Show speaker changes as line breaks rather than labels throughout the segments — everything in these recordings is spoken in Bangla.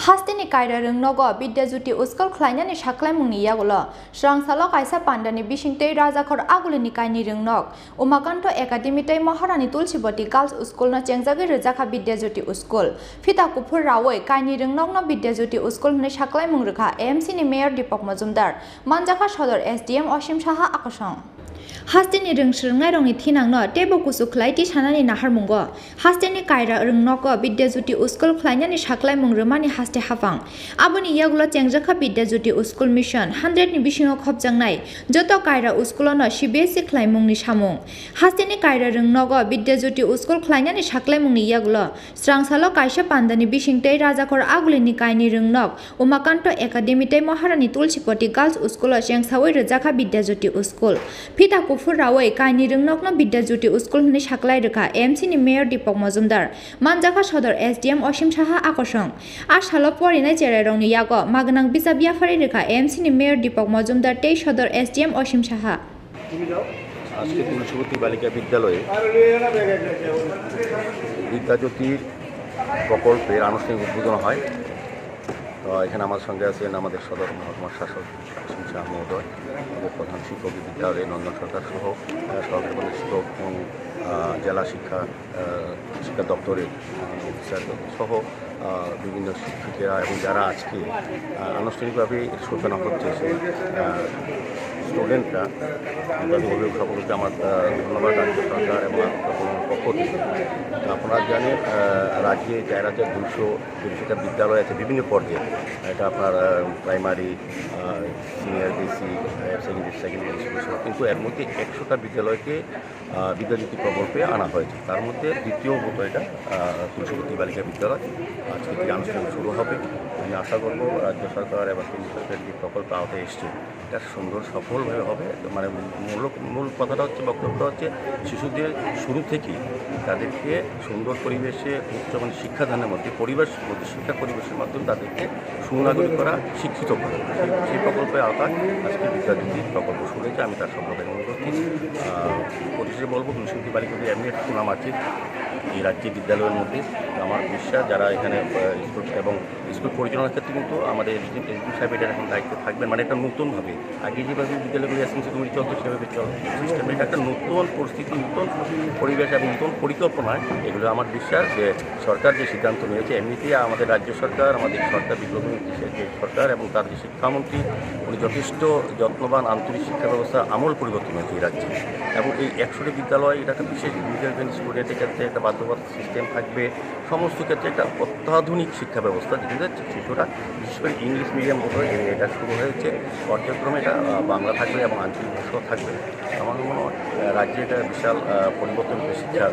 Hastini kaira rungnogo Vidyajyoti uskol khlainani saklaimungni yagulo Chengsawi kaisa pandani bisingtei Rwjakhar agulini kaini rungnog Umakanta Academy tei Maharani Tulsibati Girls School no Chengsawi Rwjakha Vidyajyoti School Fita kuphur rawoi kaini rungnog no Vidyajyoti School hne saklaimung rwkha AMC ni Mayor Deepak Majumdar Manjakha Sodor SDM Osim Saha akosong Hastini rungsrungnai rongni thinangno tebo kusu khlaiti sanani naharmungo Hastini kaira rungnogo Vidyajyoti School khlainani saklaimung rwmani haste hafang aboni yagulo Chengsawi Vidyajyoti School mission 100 ni bisingo khopjangnai joto kaira schoolono CBSE khlaimungni samung Hastini kaira rungnogo Vidyajyoti School khlainani saklaimungni yagulo Chengsawi kaisa pandani bisingtei Rwjakhar agulini kaini rungnog Umakanta Academy tei Maharani Tulsibati Girls School Chengsawi Rwjakha Vidyajyoti School Fita kuphur rawoi kaini rungnog no Vidyajyoti School hne saklai rwkha AMC ni Mayor Deepak Majumdar Manjakha Sodor SDM Osim Saha akosong Asalo porinai cherai yago magnang bisab yafari rwkha AMC ni Mayor Deepak Majumdar tei Sodor SDM Osim Saha
আজকে তুলসীবতী বালিকা বিদ্যালয়ে বিদ্যাজ্যোতি প্রকল্পের আনুষ্ঠানিক উদ্বোধন হয়। তো এখানে আমার সঙ্গে আছেন আমাদের সদর মহকুমার শাসক অসীম শাহ মহোদয়, আমাদের প্রধান শিক্ষক বিদ্যালয়ে নন্দন সরকার সহ সহকারী প্রধান শিক্ষক এবং জেলা শিক্ষা দপ্তরের অফিসার সহ বিভিন্ন শিক্ষিকেরা এবং যারা আজকে আনুষ্ঠানিকভাবে সূচনা হচ্ছে সেই স্টুডেন্টরা অভিভাবক সকলকে আমার ধন্যবাদ রাজ্য সরকার এবং পক্ষ থেকে। আপনারা জানেন রাজ্যে 4200টা বিদ্যালয় আছে বিভিন্ন পর্যায়ে, এটা আপনার primary, senior, basic, secondary school, কিন্তু এর মধ্যে 100টা বিদ্যালয়কে বিদ্যাজ্যোতি প্রকল্পে আনা হয়েছে। তার মধ্যে দ্বিতীয় এটা তুলসীবতী বালিকা বিদ্যালয় আজকে থেকে আনুষ্ঠানিক শুরু হবে। আমি আশা করব রাজ্য সরকার এবং কেন্দ্র সরকারের যে প্রকল্প আওতায় এসছে এটা সুন্দর সফলভাবে হবে। মানে মূল কথাটা হচ্ছে, বক্তব্যটা হচ্ছে শিশুদের শুরু থেকেই তাদেরকে সুন্দর পরিবেশে উচ্চমানের শিক্ষাদানের মধ্যে শিক্ষা পরিবেশের মাধ্যমে তাদেরকে সুনাগরিক করা, শিক্ষিত করা, সেই প্রকল্পের আওতায় আজকে বিদ্যাজ্যোতি প্রকল্প শুরু হয়েছে। আমি তার সম্পর্কে অনুরোধ করছি। পরিশেষে বলবো তুলসীবতী বালিকাতে এমনি একটা সুনাম আছে এই রাজ্যের বিদ্যালয়ের মধ্যে। আমার বিশ্বাস যারা এখানে স্কুল এবং স্কুল পরিচালনার ক্ষেত্রে কিন্তু আমাদের এসডিএম সাহেব এটার এখন দায়িত্বে থাকবেন। মানে একটা নতুনভাবে আগে যেভাবে বিদ্যালয়গুলি এসএমসি কমিটি চলতো সেভাবে সিস্টেমে এটা একটা নতুন পরিস্থিতি, নতুন পরিবেশ এবং নতুন পরিকল্পনায় এগুলো আমার বিশ্বাস যে সরকার যে সিদ্ধান্ত নিয়েছে, এমনিতেই আমাদের রাজ্য সরকার, আমাদের সরকার বিপ্লবী যে সরকার এবং তার যে শিক্ষামন্ত্রী উনি যথেষ্ট যত্নবান, আন্তরিক শিক্ষা ব্যবস্থা আমূল পরিবর্তন হয়েছে এই রাজ্যে। এবং এই 100টি বিদ্যালয় এটা একটা বিশেষ স্টুডেন্টের ক্ষেত্রে একটা বাধ্যবাধকতা সিস্টেম থাকবে, সমস্ত ক্ষেত্রে একটা অত্যাধুনিক শিক্ষা ব্যবস্থা, যেখানে শিশুরা বিশেষ করে ইংলিশ মিডিয়াম মতো এটা শুরু হয়েছে। পর্যায়ক্রমে এটা বাংলা থাকবে এবং আঞ্চলিক ভাষাও থাকবে। আমার মনে হয় রাজ্যে এটা বিশাল পরিবর্তন শিক্ষার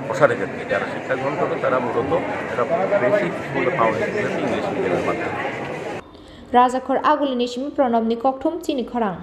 প্রসারের ক্ষেত্রে যারা শিক্ষা গ্রহণ করবে তারা মূলত একটা বেসিক স্কুলে পাওয়া ইংলিশ মিডিয়ামের মাধ্যমে।
Rwjakha agulini simi pranobni kokthum Chini Khorang